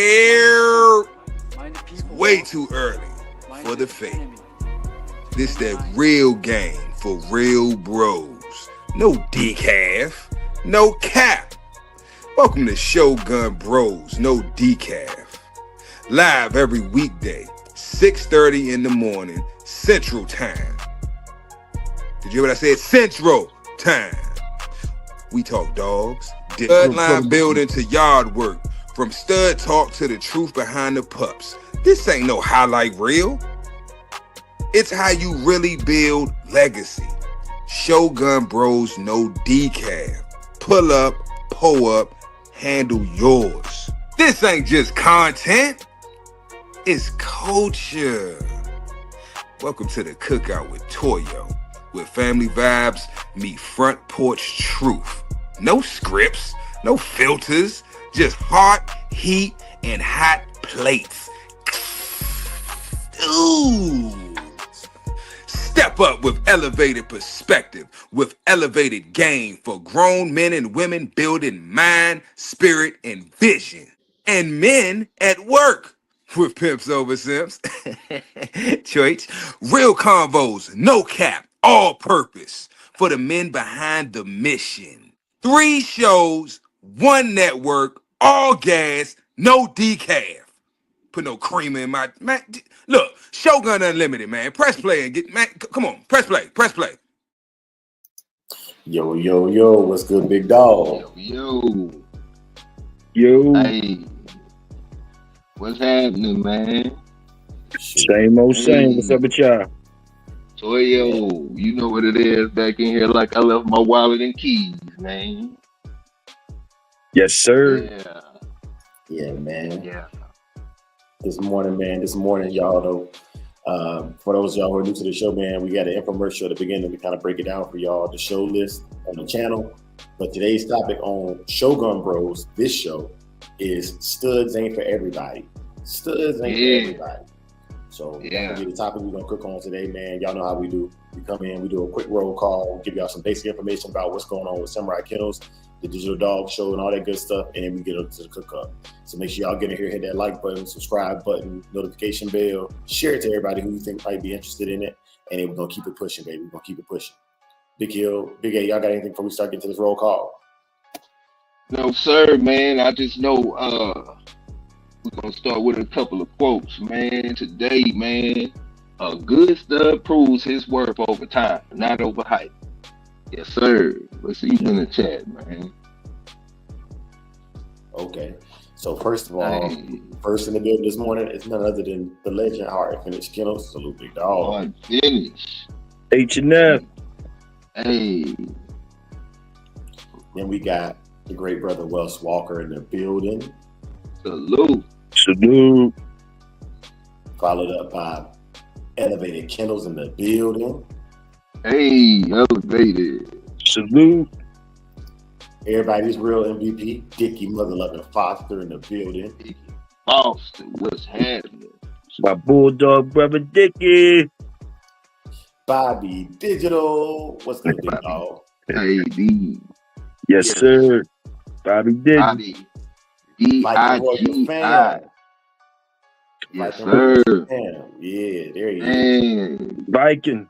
It's way too early for the fake. This that real game for real bros. No decaf, no cap. Welcome to Shogun Bros, no decaf. Live every weekday, 6:30 in the morning, Central Time. Did you hear what I said? Central Time. We talk dogs, bloodline building to yard work, from stud talk to the truth behind the pups. This ain't no highlight reel. It's how you really build legacy. Shogun Bros, no decaf. Pull up, pull up, handle yours. This ain't just content. It's culture. Welcome to the cookout with Toyo, where family vibes meet front porch truth. No scripts, no filters, just heart, heat, and hot plates. Ooh. Step up with elevated perspective, with elevated game for grown men and women building mind, spirit, and vision. And men at work with pimps over simps. Choice. Real convos, no cap, all purpose for the men behind the mission. 3 shows, 1 network, all gas, no decaf. Put no creamer in my man. Look, Shogun Unlimited, man. Press play and get man. Come on, press play, press play. Yo, yo, yo, what's good, big dog? Yo. Yo. Hey. What's happening, man? Same old same. What's up with y'all? Toyo, you know what it is back in here, like I left my wallet and keys, man. Yes, sir. Yeah, man. Yeah. This morning, y'all know, for those of y'all who are new to the show, man, we got an infomercial at the beginning to kind of break it down for y'all, the show list on the channel. But today's topic on Shogun Bros, this show, is studs ain't for everybody. Studs ain't for everybody. So that's gonna be the topic we're gonna cook on today, man. Y'all know how we do. We come in, we do a quick roll call, give y'all some basic information about what's going on with Samurai Kennels, the digital dog show, and all that good stuff, and then we get up to the cook up. So make sure y'all get in here, hit that like button, subscribe button, notification bell, share it to everybody who you think might be interested in it, and then we're gonna keep it pushing, baby. We're gonna keep it pushing. Big Hill, Big A, y'all got anything before we start getting to this roll call? No, sir, man. I just know we're gonna start with a couple of quotes, man. Today, man, a good stud proves his worth over time, not over hype. Yes, sir. Let's see you in the chat, man. Okay. So first of all, first in the building this morning is none other than the legend, Hard Finish Kennels. Salute, big dog. Hard Finish. H&F. Hey. Then we got the great brother Wes Walker in the building. Salute. Salute. Followed up by Elevated Kennels in the building. Hey, elevated. Salute. Everybody's real MVP, Dickie Mother Loving Foster in the building. Foster, what's happening? My bulldog brother Dickie. Bobby Digital. What's good, big dog? Hey, D. Yes, sir. Bobby Dickie. Bobby. D-I-G-I. Yes, sir. Yeah, there he is. Viking.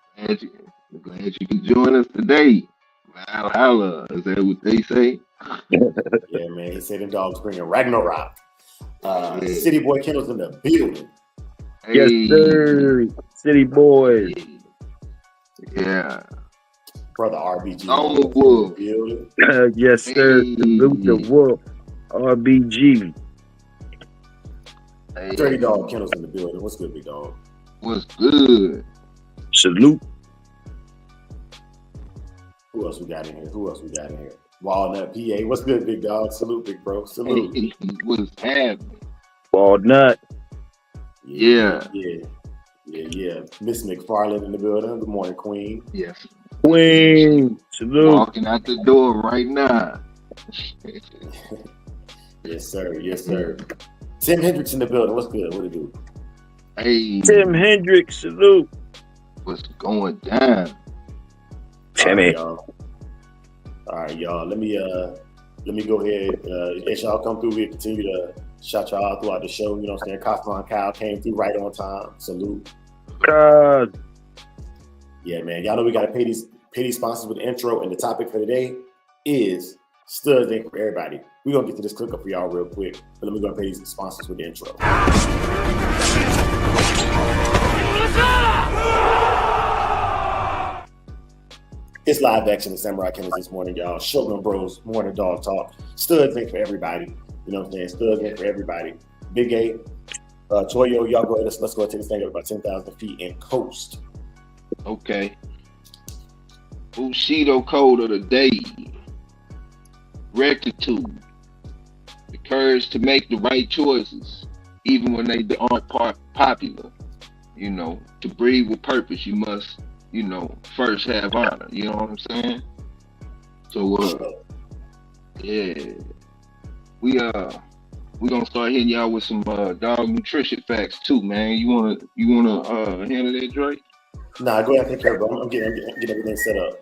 Glad you can join us today. Valhalla, is that what they say? Yeah, man. He said them dogs bringing Ragnarok. City Boy Kennels in the building. Hey. Yes, sir. City boys. Yeah. Brother RBG. On the wolf. Yes, sir. Salute the wolf. RBG. Hey. Dirty Dog Kennels in the building. What's good, big dog? What's good? Salute. Who else we got in here? Walnut PA. What's good, big dog? Salute, big bro. Salute. Hey, what's happening? Walnut. Yeah. Miss McFarland in the building. Good morning, Queen. Yes. Queen. Salute. Walking out the door right now. Yes, sir. Tim Hendricks in the building. What's good? What it do? Hey. Tim Hendricks. Salute. What's going down? Timmy. All right, y'all. Let me go ahead. As y'all come through, we continue to Shout y'all out throughout the show. You know what I'm saying? Costa and Kyle came through right on time. Salute. God. Yeah, man. Y'all know we got to pay these sponsors with the intro. And the topic for today is studs ain't for everybody. We're going to get to this clip up for y'all real quick. But let me go and pay these sponsors with the intro. It's live action with Samurai Kennels this morning, y'all. Shogun Bros, Morning Dog Talk. Studs ain't for everybody. You know what I'm saying? Studs ain't for everybody. Big A, Toyo, y'all go ahead. Let's go and take this thing up about 10,000 feet and coast. Okay. Bushido code of the day. Rectitude. The courage to make the right choices, even when they aren't popular. You know, to breathe with purpose, you must, you know, first have honor. You know what I'm saying? So, yeah. We gonna start hitting y'all with some dog nutrition facts too, man. You wanna handle that, Drake? Nah, go ahead and take care, bro. I'm getting everything set up.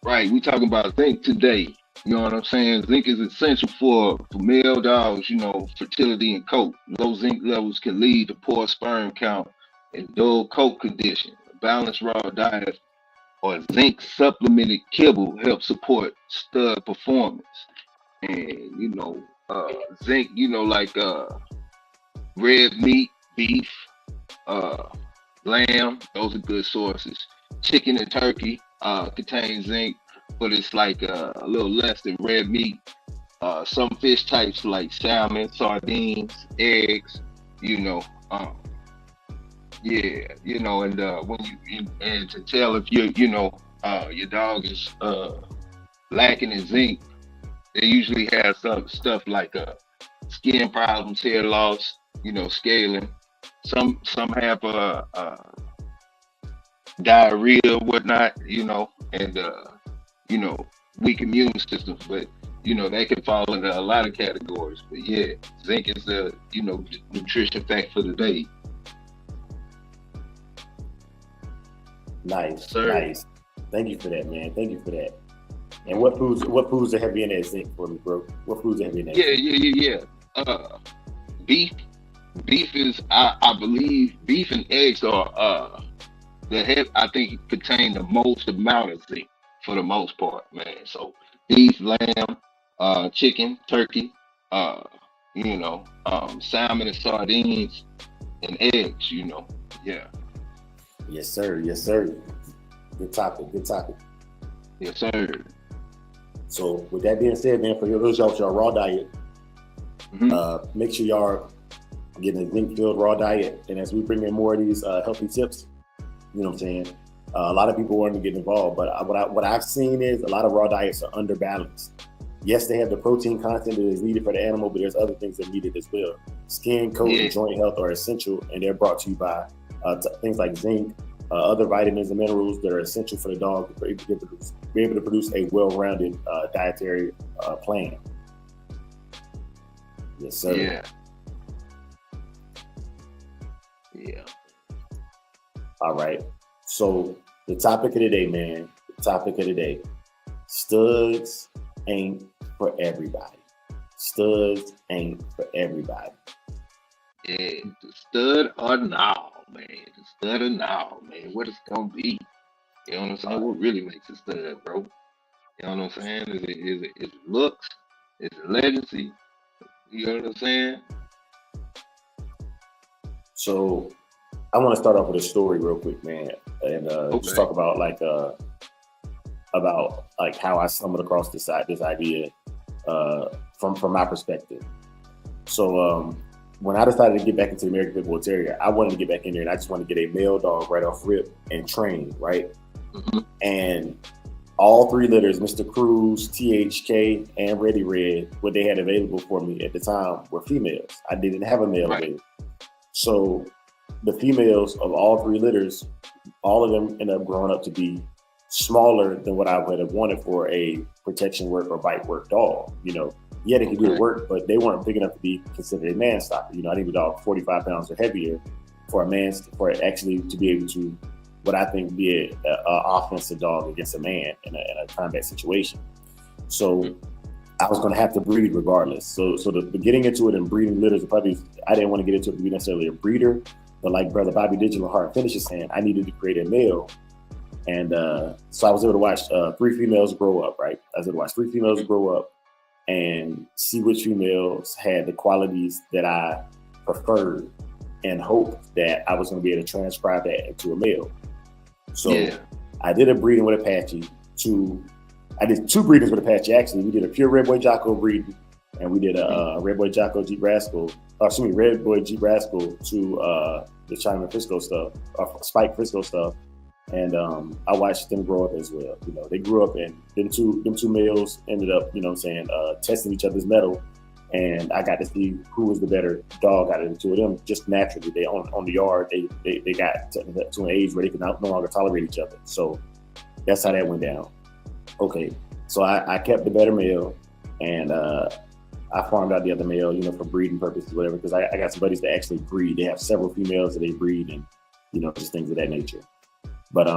Right, we talking about zinc today. You know what I'm saying? Zinc is essential for male dogs, you know, fertility and coat. Low zinc levels can lead to poor sperm count and dull coat condition. A balanced raw diet or zinc supplemented kibble helps support stud performance. And you know, zinc, you know, like red meat, beef, lamb, those are good sources. Chicken and turkey contain zinc, but it's like a little less than red meat. Some fish types like salmon, sardines, eggs, you know, yeah, you know, and when you and to tell if you know your dog is lacking in zinc, they usually have some stuff like skin problems, hair loss, you know, scaling. Some have diarrhea, whatnot, you know, and you know, weak immune systems. But you know, they can fall into a lot of categories. But yeah, zinc is the, you know, nutrition fact for the day. Nice, Sir. nice. Thank you for that, man. Thank you for that. And what foods are heavy in that zinc for me, bro? What foods are heavy in that? Yeah. Beef is, I believe, beef and eggs are I think contain the most amount of zinc for the most part, man. So beef, lamb, chicken, turkey, you know, salmon and sardines and eggs, you know. Yeah. Yes, sir. Yes, sir. Good topic. Good topic. Yes, sir. So with that being said, man, for those y'all with your raw diet, make sure y'all are getting a zinc-filled raw diet. And as we bring in more of these healthy tips, you know what I'm saying? A lot of people want to get involved, but what I've seen is a lot of raw diets are underbalanced. Yes, they have the protein content that is needed for the animal, but there's other things that are needed as well. Skin, coat, and joint health are essential, and they're brought to you by things like zinc, other vitamins and minerals that are essential for the dog to be able to produce a well-rounded dietary plan. Yes, sir. Yeah. All right. So the topic of the day, man. The topic of the day. Studs ain't for everybody. Studs ain't for everybody. Yeah, the stud or now, man. The stud or now, man. What it's gonna be? You know what I'm saying? What really makes a stud, bro? You know what I'm saying? Is it looks? Is it legacy? You know what I'm saying? So I want to start off with a story real quick, man, and just talk about how I stumbled across this idea from my perspective. So when I decided to get back into the American Pit Bull Terrier, I wanted to get back in there, and I just wanted to get a male dog right off rip and train, right? Mm-hmm. And all three litters, Mr. Cruz, THK, and Ready Red, what they had available for me at the time were females. I didn't have a male available. So the females of all three litters, all of them ended up growing up to be smaller than what I would have wanted for a protection work or bite work dog. You know, yeah, they could do the work, but they weren't big enough to be considered a man stopper. You know, I need a dog 45 pounds or heavier for a man, for actually to be able to, what I think be an offensive dog against a man in a combat situation. So I was going to have to breed regardless. So the getting into it and breeding litters would probably, I didn't want to get into it to be necessarily a breeder, but like Brother Bobby Digital Heart Finish is saying, I needed to create a male. And so I was able to watch 3 females grow up, right? I was able to watch 3 females grow up and see which females had the qualities that I preferred and hope that I was going to be able to transcribe that into a male. So I did a breeding with Apache. I did 2 breedings with Apache, actually. We did a pure Red Boy Jocko breeding, and we did a Red Boy Jocko Jeep Rascal, Red Boy Jeep Rascal to the China Frisco stuff, Spike Frisco stuff. And I watched them grow up as well. You know, they grew up, and them two males ended up, you know what I'm saying, testing each other's mettle. And I got to see who was the better dog out of the 2 of them, just naturally. They on the yard, they got to an age where they could no longer tolerate each other. So that's how that went down. Okay, so I kept the better male, and I farmed out the other male, you know, for breeding purposes, whatever, because I got some buddies that actually breed. They have several females that they breed, and, you know, just things of that nature. But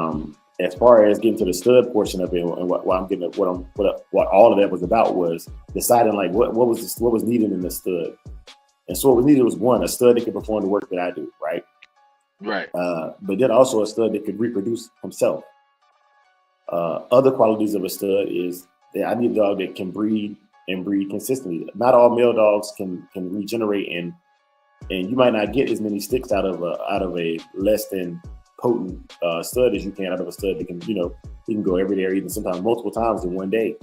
as far as getting to the stud portion of it, and what I'm getting, what all of that was about was deciding like what was needed in the stud. And so what was needed was, one, a stud that could perform the work that I do, right? Right. But then also a stud that could reproduce himself. Other qualities of a stud is that I need a dog that can breed and breed consistently. Not all male dogs can regenerate, and you might not get as many sticks out of a less than potent stud as you can out of a stud that can, you know, he can go every day or even sometimes multiple times in one day.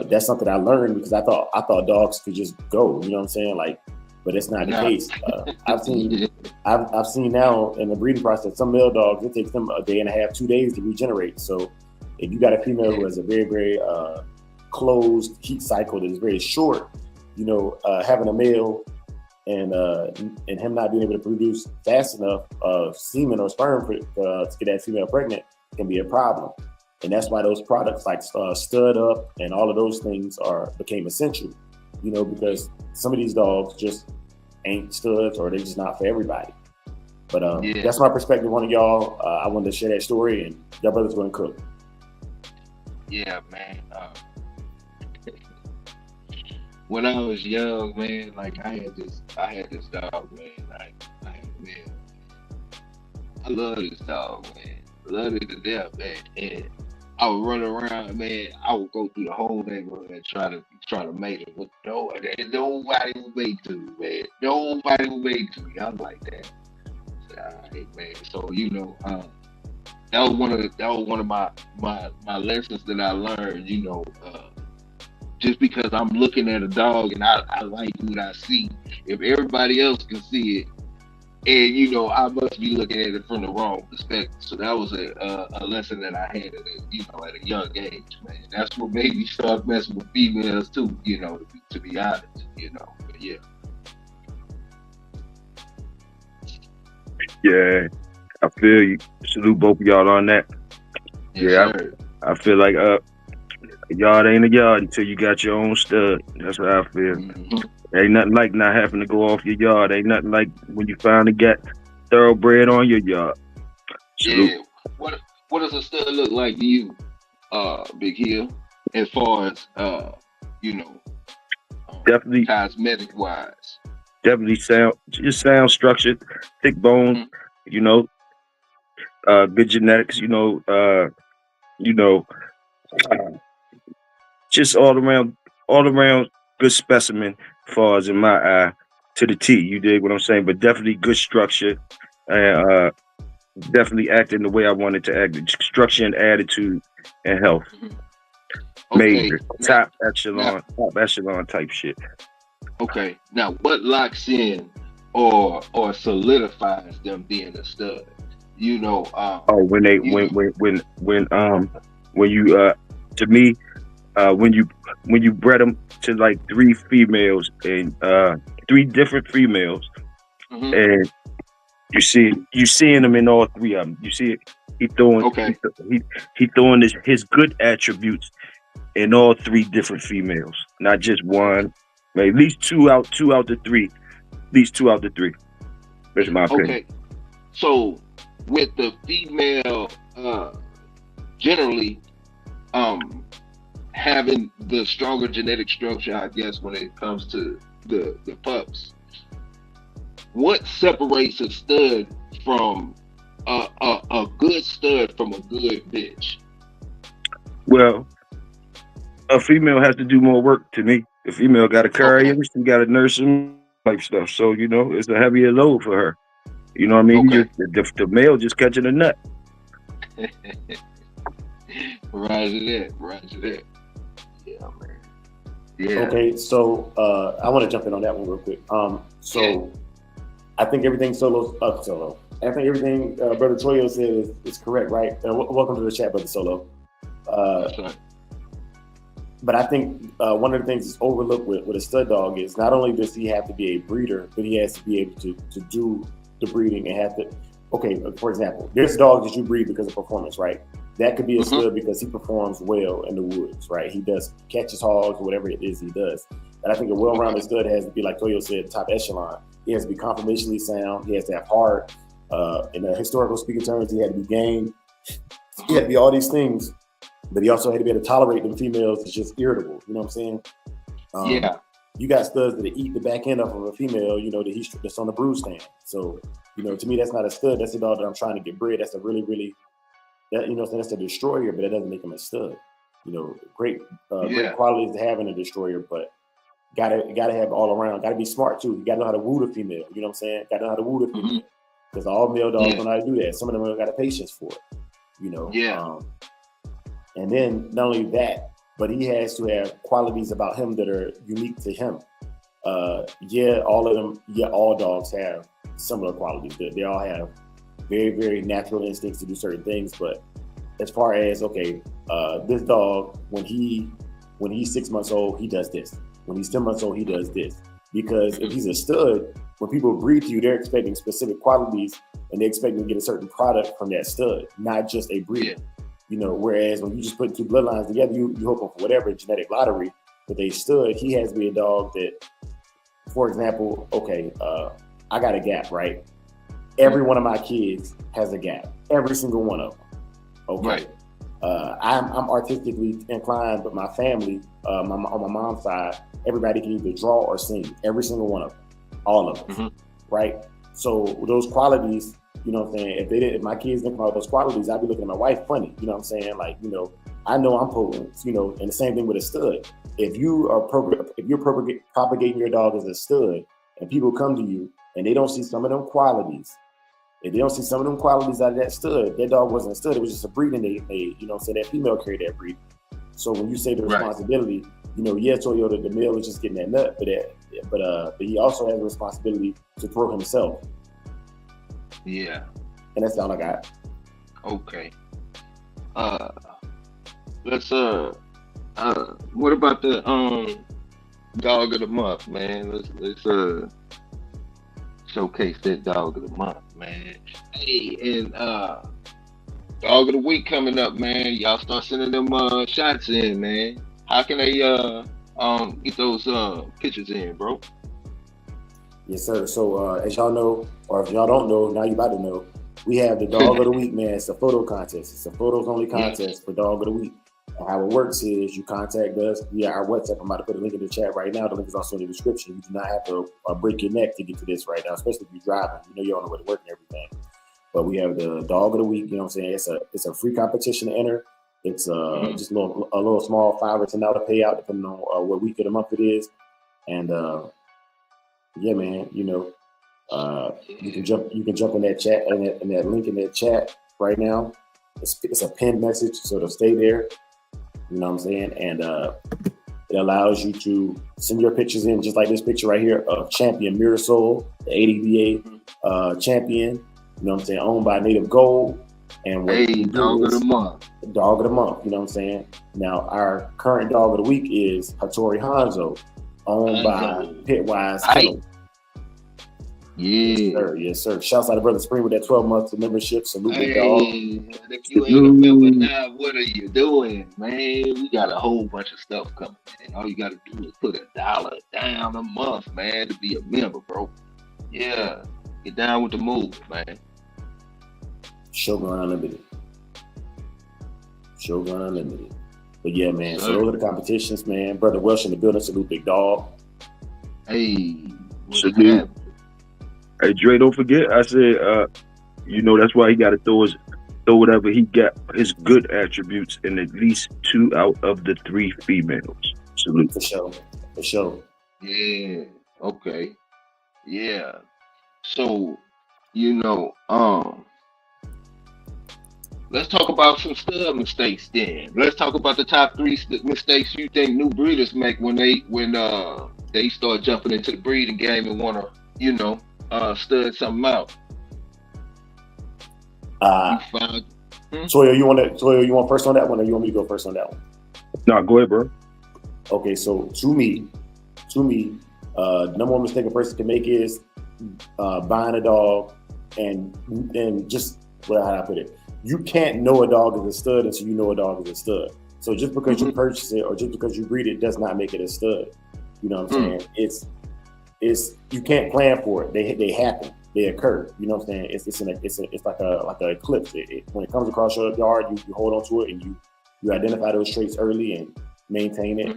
That's something I learned because I thought dogs could just go, you know what I'm saying? Like, but it's not the case. I've seen now in the breeding process, some male dogs, it takes them a day and a half, 2 days to regenerate. So if you got a female who has a very, very closed heat cycle that is very short, you know, having a male and him not being able to produce fast enough semen or sperm to get that female pregnant can be a problem. And that's why those products like Stud Up and all of those things became essential, you know, because some of these dogs just ain't studs, or they're just not for everybody. But that's my perspective on it, y'all. I wanted to share that story, and y'all brothers going to cook. Yeah, man. When I was young, man, like I had this dog, man. I love this dog, man. Love it to death, man. And I would run around, man. I would go through the whole neighborhood and try to mate it with nobody would mate to me, man. Nobody would mate to me. I'm like that. All right, man. So you know, that was one of my lessons that I learned. You know, just because I'm looking at a dog and I like what I see, if everybody else can see it, and you know, I must be looking at it from the wrong perspective. So that was a lesson that I had at a young age, man. That's what made me start messing with females too, you know, to be honest, you know. But yeah. Yeah, I feel you. Salute both of y'all on that. Yes, I feel like a yard ain't a yard until you got your own stud. That's how I feel. Mm-hmm. Ain't nothing like not having to go off your yard. Ain't nothing like when you finally get thoroughbred on your yard. Salute. Yeah. What does a stud look like to you, Big Hill, as far as you know, definitely cosmetic wise? Definitely sound structured, thick bones, Mm-hmm. you know, good genetics, just all around good specimen as far as in my eye to the T. You dig what I'm saying? But definitely good structure, and definitely acting the way I wanted to act. Structure and attitude and health. Mm-hmm. Okay. Major. Top echelon type shit. Okay. Now what locks in or solidifies them being a stud? You know, when you bred them to like 3 females and 3 different females, mm-hmm. and you seeing them in all 3 of them. You see it. He throwing his good attributes in all 3 different females, not just one. At least 2 out the 3. At least 2 out the 3. That's my opinion. Okay. So with the female, generally, having the stronger genetic structure, I guess, when it comes to the pups. What separates a stud from a good stud from a good bitch? Well, a female has to do more work to me. The female got to carry him, she got to nurse him, type stuff. So, you know, it's a heavier load for her. You know what I mean? Okay. The male just catching a nut. Roger that. Yeah, man. Yeah. Okay, so I want to jump in on that one real quick. I think everything I think everything Brother Troyo said is correct, right? Welcome to the chat, Brother Solo. But I think one of the things that's overlooked with a stud dog is not only does he have to be a breeder, but he has to be able to do the breeding and have to. Okay, for example, there's dogs that you breed because of performance, right? That could be a stud because he performs well in the woods, right? He catches hogs or whatever it is he does. But I think a well-rounded stud has to be, like Toyo said, top echelon. He has to be conformationally sound. He has to have heart. In the historical speaking terms, he had to be game. He had to be all these things, but he also had to be able to tolerate them females that's just irritable. You know what I'm saying? You got studs that eat the back end of a female, you know, that's on the brood stand. So, you know, to me, that's not a stud. That's a dog that I'm trying to get bred. That's a really, really, that's a destroyer, but that doesn't make him a stud. You know, great qualities to have in a destroyer, but gotta have all around. Gotta be smart too. You gotta know how to woo the female. You know what I'm saying? Gotta know how to woo the female. Because all male dogs don't know how to do that. Some of them have got a patience for it. You know. And then not only that, but he has to have qualities about him that are unique to him. All dogs have similar qualities. They all have very, very natural instincts to do certain things. But as far as, this dog, when he's 6 months old, he does this. When he's 10 months old, he does this. Because if he's a stud, when people breed to you, they're expecting specific qualities and they expect to get a certain product from that stud, not just a breed. You know, whereas when you just put two bloodlines together, you hoping for whatever genetic lottery. With a stud, he has to be a dog that, for example, I got a gap, right? Every one of my kids has a gap. Every single one of them. Okay. Right. I'm artistically inclined, but my family, on my mom's side, everybody can either draw or sing. Every single one of them. All of us. Right? So those qualities, you know what I'm saying? If my kids didn't come out with those qualities, I'd be looking at my wife funny. You know what I'm saying? Like, you know, I know I'm potent, you know, and the same thing with a stud. If you're propagating your dog as a stud and people come to you and they don't see some of them qualities, if they don't see some of them qualities out of that stud, that dog wasn't a stud, it was just a breeding they made, you know what I'm saying? That female carried that breed. So when you say the responsibility, you know, Toyota, the male is just getting that nut, but he also has a responsibility to throw himself. Yeah. And that's all I got. Okay. Let's what about the dog of the month, man? Let's showcase that dog of the month, man. Hey, and dog of the week coming up, man. Y'all start sending them shots in, man. How can they get those pictures in, bro? Yes, sir. So as y'all know, or if y'all don't know, now you about to know, we have the dog of the week, man. It's a photo contest. It's a photos only contest for dog of the week. And how it works is you contact us via our WhatsApp. I'm about to put a link in the chat right now. The link is also in the description. You do not have to break your neck to get to this right now, especially if you're driving. You know you're on the way to work and everything. But we have the dog of the week. You know what I'm saying? It's a free competition to enter. It's just a little small $5 or $10 payout depending on what week of the month it is. And yeah, man, you know, you can jump in that chat and that link in that chat right now. It's a pinned message, so it'll stay there. You know what I'm saying? And it allows you to send your pictures in, just like this picture right here of Champion Mirasol, the ADBA champion. You know what I'm saying? Owned by Native Gold. And dog of the month. Dog of the month. You know what I'm saying? Now our current dog of the week is Hattori Hanzo, owned by Pitwise Kennels. Yeah. Yes, sir. Shouts out to Brother Spring with that 12 months of membership. Salute the dog. If you ain't a member now, what are you doing, man? We got a whole bunch of stuff coming, man. All you got to do is put $1 down a month, man, to be a member, bro. Yeah. Get down with the move, man. Shogun Unlimited. Shogun Unlimited. But yeah, man. So those are the competitions, man. Brother Welsh in the building. Salute, big dog. Hey, salute. Hey, Dre, don't forget. I said, that's why he got to throw whatever he got, his good attributes, in at least 2 out of the 3 females. Salute. For sure. Yeah. Okay. Yeah. So, let's talk about some stud mistakes then. Let's talk about the top 3 mistakes you think new breeders make when they start jumping into the breeding game and want to, stud something out. Toyo, you want first on that one, or you want me to go first on that one? No, go ahead, bro. Okay, so to me, number one mistake a person can make is buying a dog and just, well, how do I put it? You can't know a dog is a stud until you know a dog is a stud. So just because you purchase it or just because you breed it does not make it a stud. You know what I'm saying? It's you can't plan for it. They happen. They occur. You know what I'm saying? It's like a eclipse. When it comes across your yard, you hold on to it and you identify those traits early and maintain it.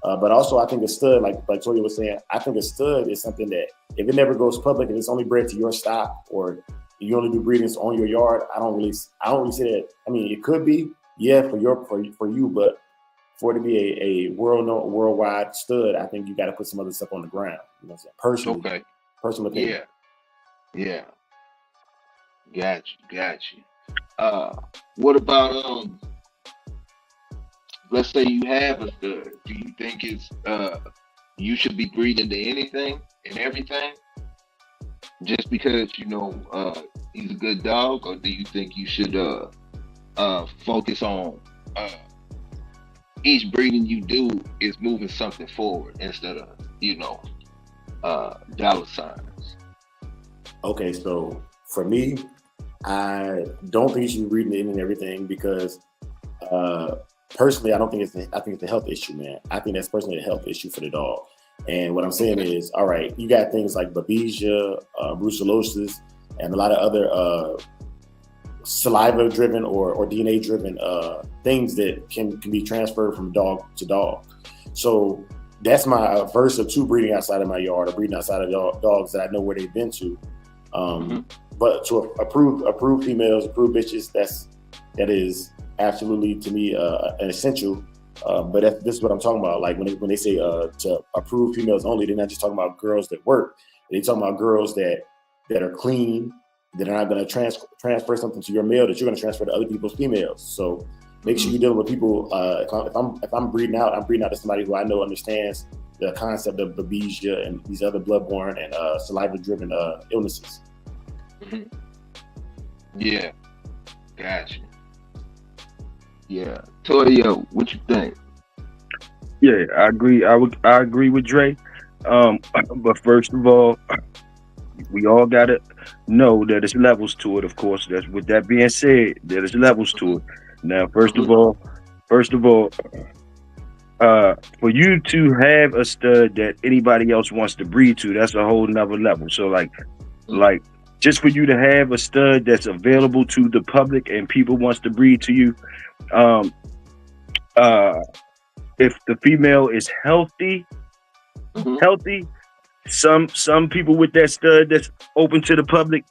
But also, I think a stud, like Toya was saying, I think a stud is something that if it never goes public and it's only bred to your stock, or you only do breedings on your yard, I don't really see that. I mean, it could be, yeah, for you, but for it to be a worldwide stud, I think you got to put some other stuff on the ground. You know what I'm saying? Personal opinion. Yeah. Got you. What about let's say you have a stud. Do you think it's you should be breeding to anything and everything just because he's a good dog, or do you think you should focus on each breeding you do is moving something forward instead of dollar signs? Okay, so for me, I don't think you should be breeding anything and everything because personally, I think it's a health issue, man. I think that's personally a health issue for the dog. And what I'm saying is, all right, you got things like babesia, brucellosis, and a lot of other saliva-driven or DNA-driven things that can be transferred from dog to dog. So that's my verse of 2 breeding outside of my yard or breeding outside of dogs that I know where they've been to. But to approve females, approve bitches, that is absolutely to me an essential. But this is what I'm talking about. Like when they say to approve females only, they're not just talking about girls that work. They're talking about girls that are clean, that are not going to transfer something to your male that you're going to transfer to other people's females. So make sure you're dealing with people. If I'm breeding out, to somebody who I know understands the concept of babesia and these other bloodborne and saliva-driven illnesses. Yeah, gotcha. Yeah, Toyo, what you think? Yeah, I agree. I agree with Dre. But first of all, we all gotta know that there's levels to it. Of course, that's with that being said, there's levels to it. Now, first of all, for you to have a stud that anybody else wants to breed to, that's a whole nother level. So like just for you to have a stud that's available to the public and people wants to breed to you, if the female is healthy, some people with that stud that's open to the public,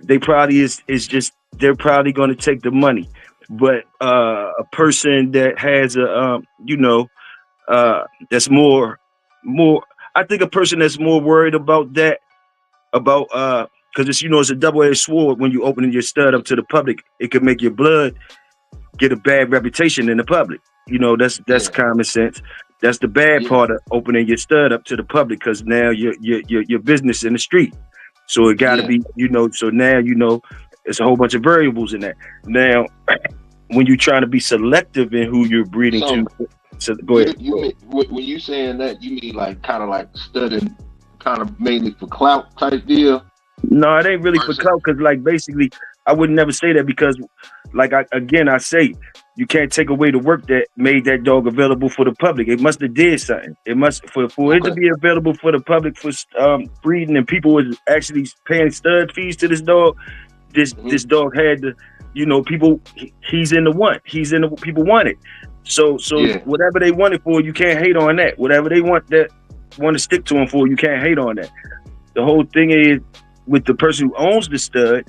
they probably they're probably going to take the money. But a person that has that's more, I think a person that's more worried about that, because it's a double-edged sword. When you opening your stud up to the public, it could make your blood get a bad reputation in the public. That's common sense. That's the bad part of opening your stud up to the public, because now your business in the street. So it got to be, so now it's a whole bunch of variables in that. Now, when you're trying to be selective in who you're breeding to, so go ahead. When you saying that, you mean kind of studying kind of mainly for clout type deal? No, it ain't really for clout, because basically I would never say that, because I say you can't take away the work that made that dog available for the public. It must have did something. It must for it to be available for the public for breeding, and people was actually paying stud fees to this dog. This dog had to, you know, he's in the want. He's in the people want it. So whatever they want it for, you can't hate on that. Whatever they want to stick to him for, you can't hate on that. The whole thing is with the person who owns the stud,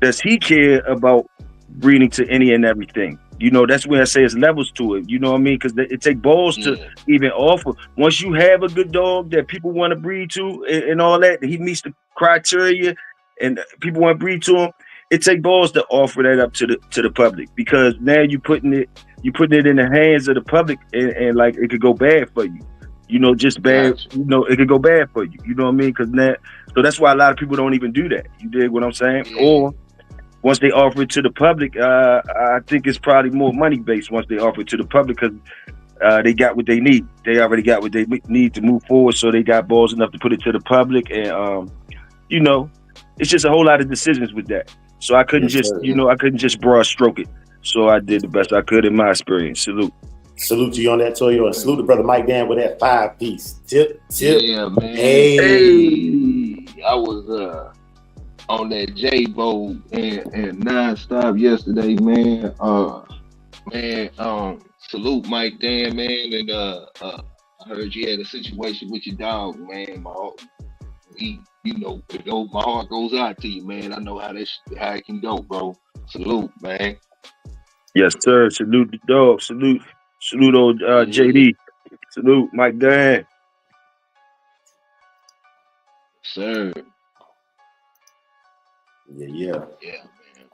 does he care about breeding to any and everything? You know, that's where I say it's levels to it. You know what I mean? Because it takes balls to even offer. Once you have a good dog that people want to breed to and all that, he meets the criteria and people want to breed to him, it takes balls to offer that up to the public, because now you're putting it in the hands of the public and like it could go bad for you. You know, just bad. Gotcha. You know, it could go bad for you. You know what I mean? Because so that's why a lot of people don't even do that. You dig what I'm saying? Yeah. Or once they offer it to the public, I think it's probably more money based once they offer it to the public, because they got what they need. They already got what they need to move forward, so they got balls enough to put it to the public. And you know, it's just a whole lot of decisions with that. So I couldn't I couldn't just broad stroke it. So I did the best I could in my experience. Salute to you on that, Toyo, and salute to brother Mike Dan with that 5-piece tip. Yeah, man. Hey. I was on that J-Boat and nonstop yesterday, man. Salute Mike Dan, man. And I heard you had a situation with your dog, man. My heart goes out to you, man. I know how it can go, bro. Salute, man. Yes, sir. Salute the dog. Salute old JD. Salute Mike Dan. Sir. Yeah, man.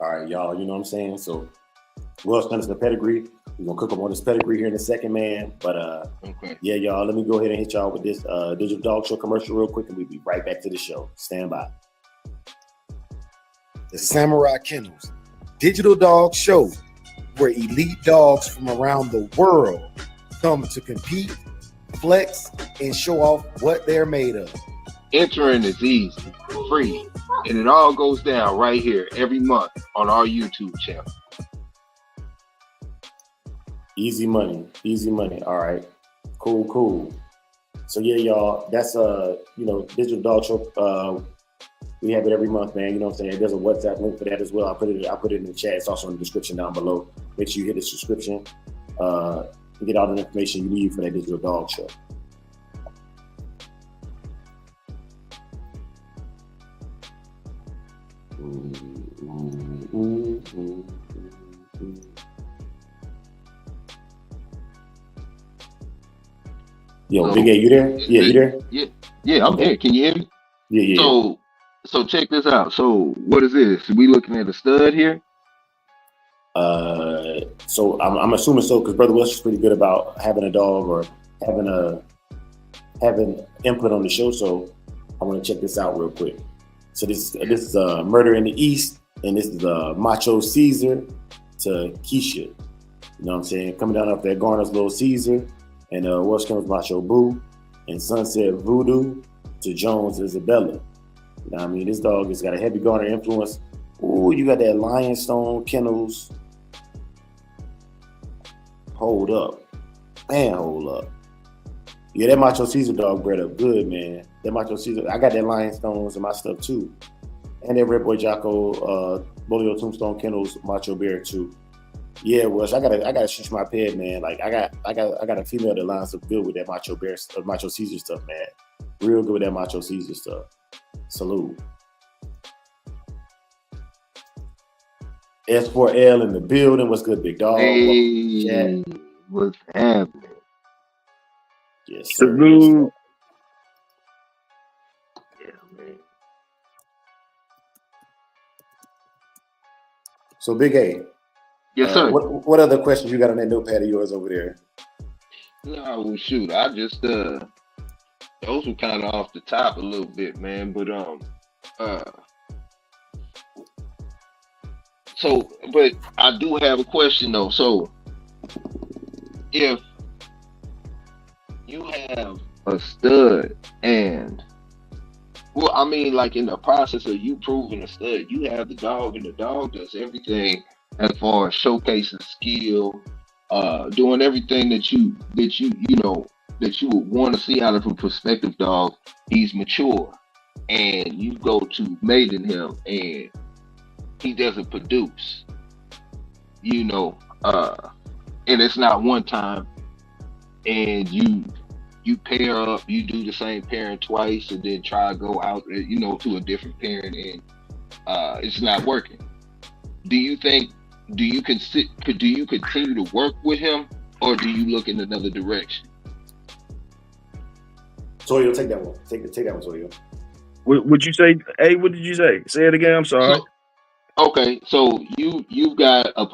All right, y'all. You know what I'm saying? So, we'll spend the pedigree. We're gonna cook up on this pedigree here in a second, man. But yeah, y'all. Let me go ahead and hit y'all with this Digital Dog Show commercial real quick, and we'll be right back to the show. Stand by. The Samurai Kennels Digital Dog Show, where elite dogs from around the world come to compete, flex, and show off what they're made of. Entering is easy, free, and it all goes down right here every month on our YouTube channel. Easy money. All right, cool. So yeah, y'all, that's Digital Dog Show. We have it every month, man. You know what I'm saying? There's a WhatsApp link for that as well. I'll put it in the chat. It's also in the description down below. Make sure you hit the subscription to get all the information you need for that Digital Dog Show. Yo, Big A, you there? Yeah, you there? Yeah, I'm here. Can you hear me? Yeah. So check this out. So what is this? Are we looking at a stud here? So I'm assuming so, because Brother West is pretty good about having a dog or having input on the show. So I want to check this out real quick. So this is Murder in the East, and this is Macho Caesar to Keisha. You know what I'm saying? Coming down off that Garner's Little Caesar, and Welsh comes Macho Boo, and Sunset Voodoo to Jones Isabella. You know what I mean? This dog has got a heavy Garner influence. Ooh, you got that Lionstone Kennels. Hold up. Yeah, that Macho Caesar dog bred up good, man. That Macho Caesar, I got that Lionstones and my stuff too. And that Red Boy Jocko, Bolio Tombstone Kennels, Macho Bear too. Yeah, Welsh, I gotta shoot my pad, man. Like I got a female that lines up good with that Macho Bear, Macho Caesar stuff, man. Real good with that Macho Caesar stuff. Salute. S4L in the building. What's good, big dog? Hey, what's happening? Yes, sir. Salute. Yeah, man. So, Big A. Yes, sir. What other questions you got on that notepad of yours over there? No, well, shoot. I just those were kind of off the top a little bit, man. But but I do have a question though. So if you have a stud and like in the process of you proving a stud, you have the dog and the dog does everything as far as showcasing skill, doing everything that you would want to see out of a prospective dog. He's mature, and you go to mating him, and he doesn't produce, you know, and it's not one time, and you pair up, you do the same parent twice, and then try to go out, you know, to a different parent, and it's not working. Do you think? Do you continue to work with him, or do you look in another direction? Toyo, take that one. Take that one, Toyo. What you say? Hey, what did you say? Say it again. I'm sorry. Okay, so you've got a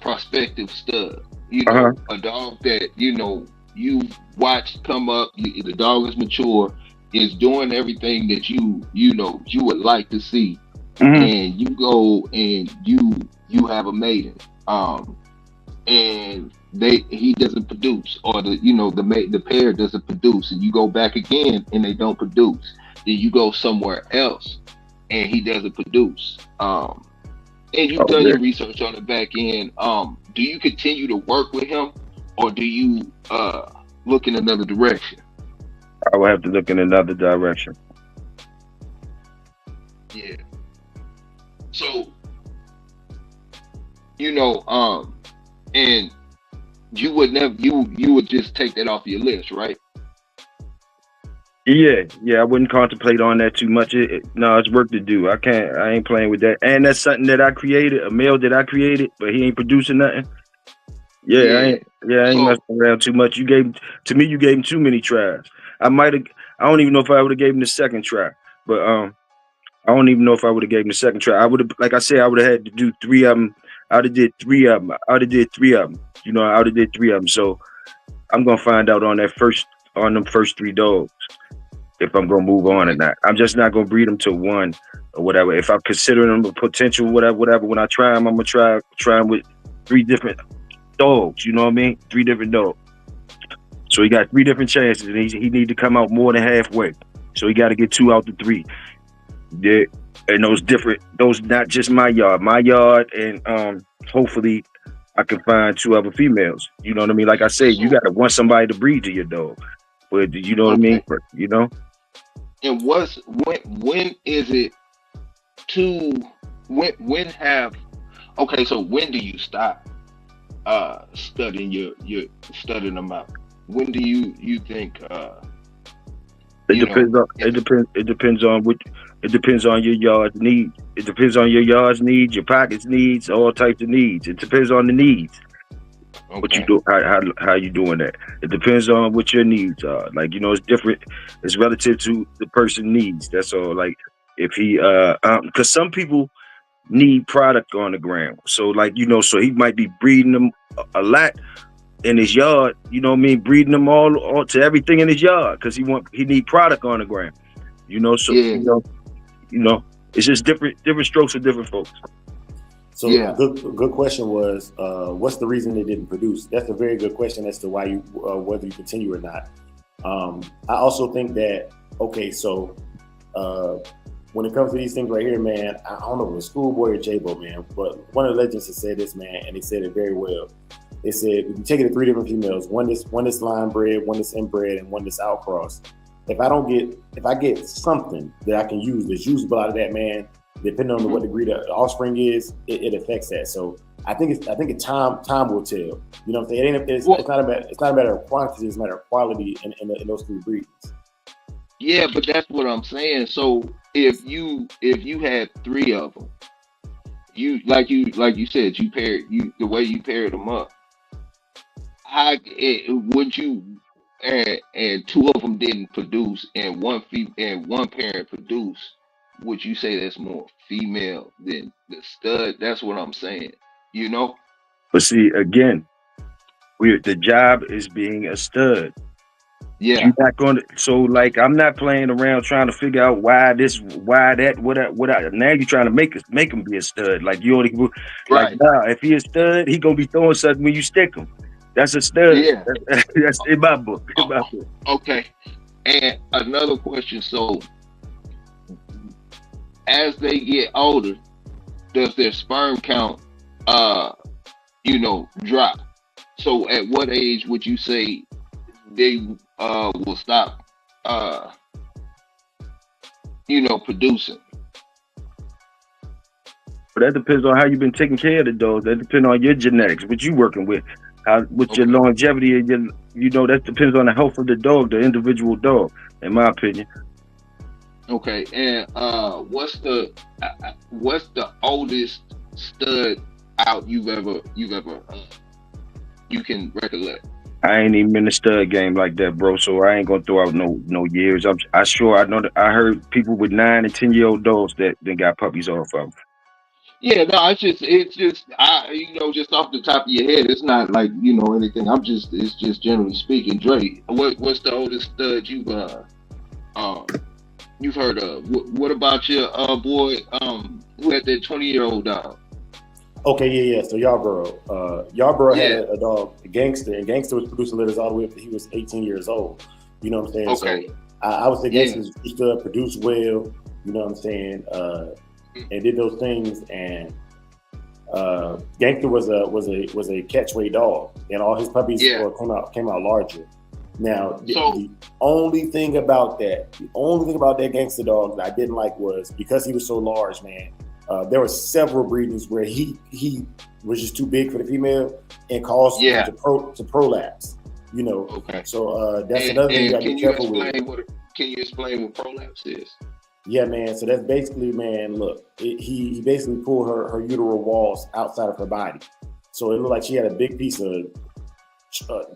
prospective stud, you know, a dog that you watched come up. The dog is mature, is doing everything that you would like to see, and you go and you have a maiden, and he doesn't produce, or the pair doesn't produce, and you go back again and they don't produce. Then you go somewhere else and he doesn't produce. And you've done your research on the back end. Do you continue to work with him, or do you look in another direction? I will have to look in another direction. Yeah. So, and you would never, you would just take that off your list, right? Yeah, I wouldn't contemplate on that too much. No, it's work to do. I ain't playing with that. And that's something that I created, a male that I created, but he ain't producing nothing. I ain't messing around too much. You gave him too many tries. I don't even know if I would have gave him the second try, but I don't even know if I would have gave him the second try. I would have, like I said, I would have had to do 3 of them. I would have did 3 of them. I would have did 3 of them. I would have did 3 of them. So I'm gonna find out on them first 3 dogs if I'm gonna move on or not. I'm just not gonna breed them to 1 or whatever. If I'm considering them a potential whatever, when I try them, I'm gonna try them with 3 different dogs. You know what I mean? 3 different dogs. So he got 3 different chances, and he need to come out more than halfway. So he got to get 2 out the 3. Yeah, and those not just my yard, and hopefully I can find 2 other females. You know what I mean? Like I said, you got to want somebody to breed to your dog. But you know what I mean? And when is it so when do you stop studying studying them out? When do you think it depends on your yard's needs. It depends on your yard's needs, your pocket's needs, all types of needs. It depends on the needs. Okay. What you do, how you doing that? It depends on what your needs are. Like, it's different. It's relative to the person's needs. That's all. Like, if he, because some people need product on the ground. So, like, so he might be breeding them a lot in his yard. You know what I mean? Breeding them all to everything in his yard because he need product on the ground. So it's just different strokes for different folks. So good question was, what's the reason they didn't produce? That's a very good question as to why you whether you continue or not. I also think that when it comes to these things right here, man, I don't know if it was Schoolboy or J-Bo, man, but one of the legends has said this, man, and he said it very well. They said if you take it to 3 different females, one is line bred, one is inbred, and one is outcross. If I get something that I can use that's usable out of that, man, depending on what degree the offspring is, it affects that. So I think time will tell. You know what I'm saying? It's not a matter of quantity, it's a matter of quality in those 3 breeds. Yeah, but that's what I'm saying. So if you had 3 of them, like you said, the way you paired them up, would you? And 2 of them didn't produce, and one parent produced. Would you say that's more female than the stud? That's what I'm saying. But see, again, the job is being a stud. Yeah. You're not going to. So, like, I'm not playing around trying to figure out why this, why that, what. Now you're trying to make him be a stud. Like, you only right. Like, nah, if he a stud, he gonna be throwing something when you stick him. That's a stud. Yeah. That's in my book. Okay. And another question. So, as they get older, does their sperm count, drop? So, at what age would you say they will stop, producing? But that depends on how you've been taking care of the dogs. That depends on your genetics, what you working with, how with your longevity and that depends on the health of the dog, the individual dog, in my opinion. Okay, and what's the oldest stud out you can recollect? I ain't even in the stud game like that, bro. So I ain't gonna throw out no years. I know that I heard people with 9 and 10-year-old dogs that then got puppies off of. Yeah, no, it's just just off the top of your head. It's not like anything. It's just generally speaking. Dre, what's the oldest stud you've heard of? What about your boy who had that 20-year-old dog? Okay, yeah. So Yarborough had a dog, Gangster, and Gangster was producing litters all the way up to he was 18 years old. You know what I'm saying? Okay. So I would say Gangster used to produce well. You know what I'm saying? And did those things. And Gangster was a catchway dog, and all his puppies came out larger. Now, the only thing about that Gangster dog that I didn't like was because he was so large, man. There were several breedings where he was just too big for the female and caused him to prolapse. Okay. So that's another thing you got to be careful with. Can you explain what prolapse is? Yeah, man. So that's basically, man. Look, he basically pulled her uteral walls outside of her body, so it looked like she had a big piece of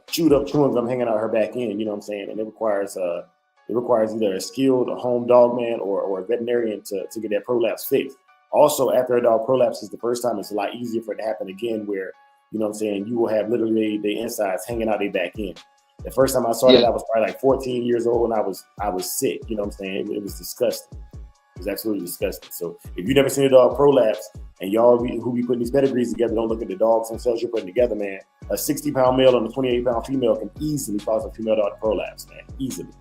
chewed up chewing gum hanging out her back end. You know what I'm saying? And it requires either a skilled home dogman or a veterinarian to get that prolapse fixed. Also, after a dog prolapses the first time, it's a lot easier for it to happen again, where, you know what I'm saying, you will have literally the insides hanging out their back end. The first time I saw that, I was probably like 14 years old, and I was sick. You know what I'm saying? It was disgusting. It was absolutely disgusting. So if you've never seen a dog prolapse, and y'all who be putting these pedigrees together don't look at the dogs themselves you're putting together, man, a 60-pound male and a 28-pound female can easily cause a female dog to prolapse, man. Easily.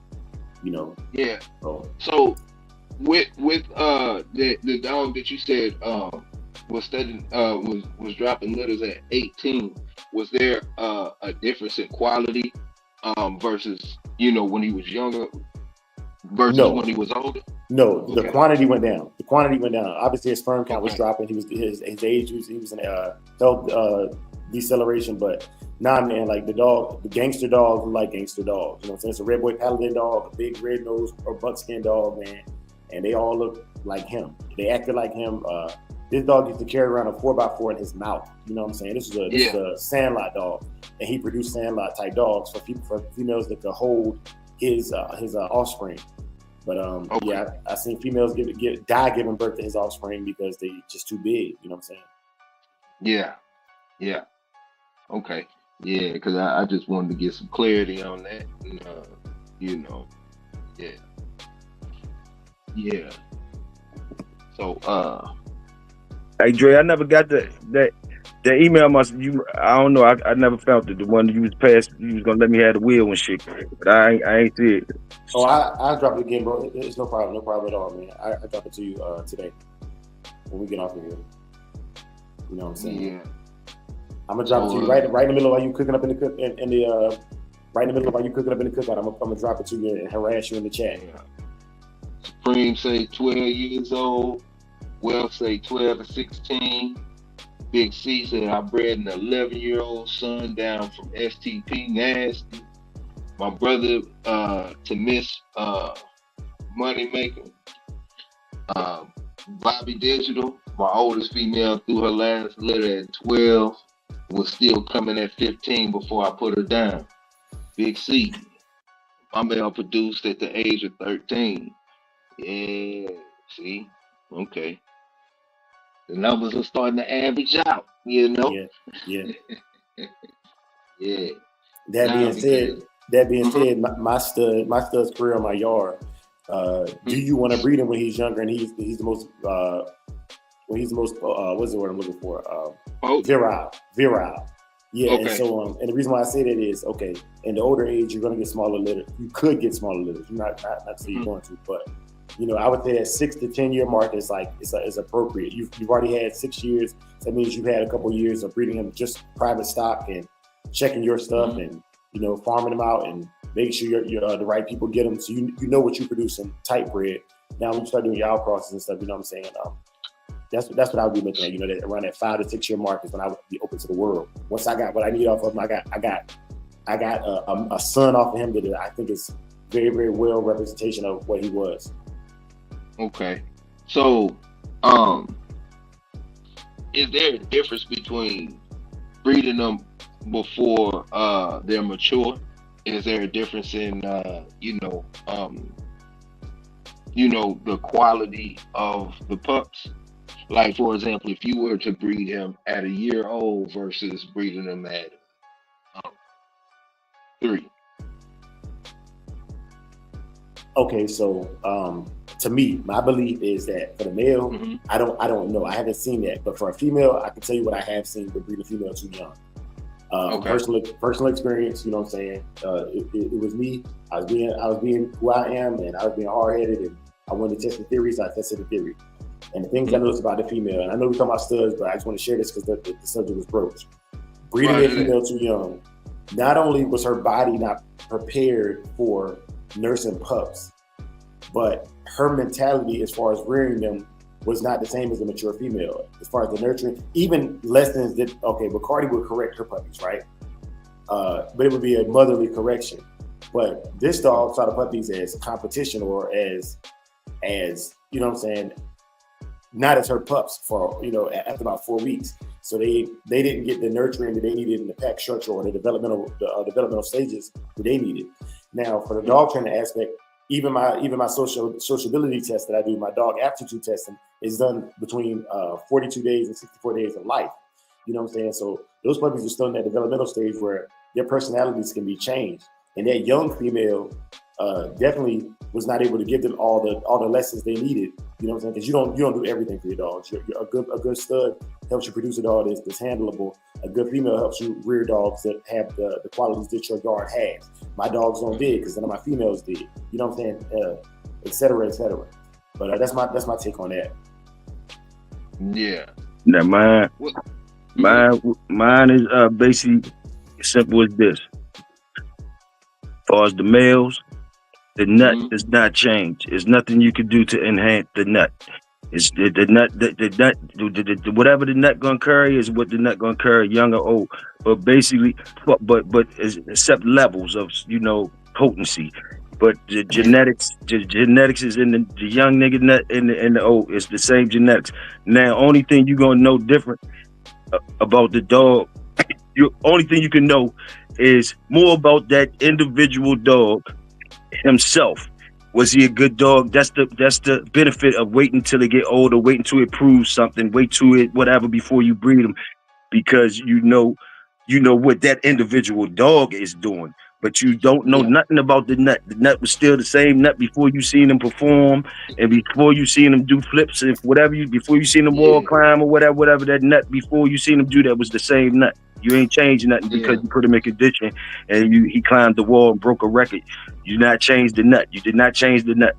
Yeah. So with the dog that you said was dropping litters at 18, was there a difference in quality versus when he was younger versus when he was older? No, the quantity went down. Obviously, his sperm count was dropping. He was his age. He was in health deceleration. But man, like the Gangster dog, like Gangster dogs. You know what I'm saying? It's a red boy paladin dog, a big red nose or buckskin dog, man. And they all look like him. They acted like him. This dog used to carry around a 4x4 in his mouth. You know what I'm saying? This is a sandlot dog, and he produced sandlot type dogs for females that could hold his offspring. But I seen females die giving birth to his offspring because they just too big. You know what I'm saying? Yeah. Okay. Yeah, because I just wanted to get some clarity on that. Yeah. So hey Dre, I never got that email. I don't know. I never found it. The one you was gonna let me have the wheel and shit, but I ain't see it. Oh, I dropped it again, bro. It's no problem at all, man. I dropped it to you today when we get off of here. You know what I'm saying? Yeah. I'm gonna drop it to you right in the middle while you cooking up in the right in the middle while you cooking up in the cookout. I'm gonna drop it to you and harass you in the chat. Yeah. Supreme say 12 years old. Wealth say 12 to 16. Big C said I bred an 11-year-old son down from STP Nasty. My brother to Miss Moneymaker. Bobby Digital, my oldest female, threw her last litter at 12. Was still coming at 15 before I put her down. Big C, my male produced at the age of 13. Yeah, see? Okay. The numbers are starting to average out, Yeah. Yeah. That being said, my stud's career on my yard. Do you want to breed him when he's younger and he's the most what's the word I'm looking for? Virile. Yeah, okay. And so and the reason why I say that is in the older age you're gonna get smaller litters. You could get smaller litters. You're not to say you're going to, but I would say that 6 to 10 year mark is is appropriate. You've already had 6 years. So that means you've had a couple of years of breeding him just private stock and checking your stuff and farming them out and making sure you're the right people get them. So you know what you're producing, type bred. Now when you start doing your out crosses and stuff, you know what I'm saying? That's what I would be looking at. You know, that around that 5 to 6 year mark is when I would be open to the world. Once I got what I need off of him, I got a son off of him that I think is very, very well representation of what he was. Okay, so is there a difference between breeding them before they're mature? Is there a difference in the quality of the pups? Like, for example, if you were to breed him at a year old versus breeding him at 3. Okay, so to me, my belief is that for the male, I don't know. I haven't seen that, but for a female, I can tell you what I have seen with breeding a female too young. Personal experience, you know what I'm saying? It was me. I was being who I am, and I was being hard-headed, and I wanted to test the theories. So I tested the theory. And the things I noticed about the female, and I know we're talking about studs, but I just want to share this because the subject was broached. Breeding a female too young, not only was her body not prepared for nursing pups, but her mentality as far as rearing them was not the same as a mature female. As far as the nurturing, even lessons that, okay, Bacardi would correct her puppies, right? But it would be a motherly correction. But this dog saw the puppies as competition or as you know what I'm saying, not as her pups for, you know, after about 4 weeks. So they didn't get the nurturing that they needed in the pack structure or the developmental stages that they needed. Now, for the dog training aspect, even my sociability test that I do, my dog aptitude testing, is done between 42 days and 64 days of life. You know what I'm saying? So those puppies are still in that developmental stage where their personalities can be changed. And that young female definitely was not able to give them all the lessons they needed. You know what I'm saying? Because you don't do everything for your dogs. You're a good stud helps you produce a dog that's handleable. A good female helps you rear dogs that have the qualities that your yard has. My dogs don't dig because none of my females did. You know what I'm saying? Et cetera, et cetera. But that's my take on that. Yeah. Now mine is basically simple as this. As far as the males, the nut does not change. There's nothing you can do to enhance the nut. It's the nut, whatever the nut gonna carry is what the nut gonna carry, young or old. But basically, but except levels of, you know, potency. But the genetics is in the young nigga nut and the old. It's the same genetics. Now, only thing you gonna know different about the dog, only thing you can know is more about that individual dog himself. Was he a good dog? That's the benefit of waiting till they get older, waiting till it proves something, wait till it whatever before you breed them, because you know what that individual dog is doing, but you don't know nothing about the nut. The nut was still the same nut before you seen him perform, and before you seen him do flips, and before you seen him wall climb or whatever that nut before you seen him do that was the same nut. You ain't changing nothing because you put him in condition and he climbed the wall and broke a record. You did not change the nut. You did not change the nut.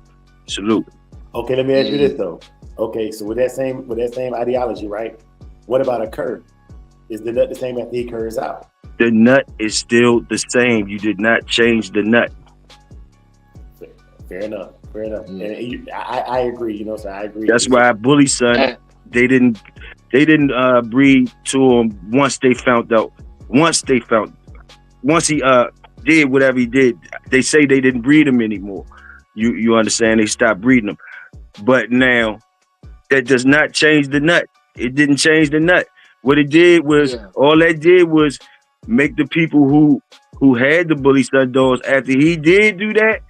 Salute. Okay, let me ask you this though. Okay, so with that same ideology, right? What about a cur? Is the nut the same after he curs out? The nut is still the same. You did not change the nut. Fair enough. And I agree. You know, so I agree. That's why Bully son, they didn't breed to him once they found out. Once he did whatever he did, they say they didn't breed him anymore. You understand? They stopped breeding him. But now that does not change the nut. It didn't change the nut. What it did was all that did was make the people who had the Bully son dogs after he did do that.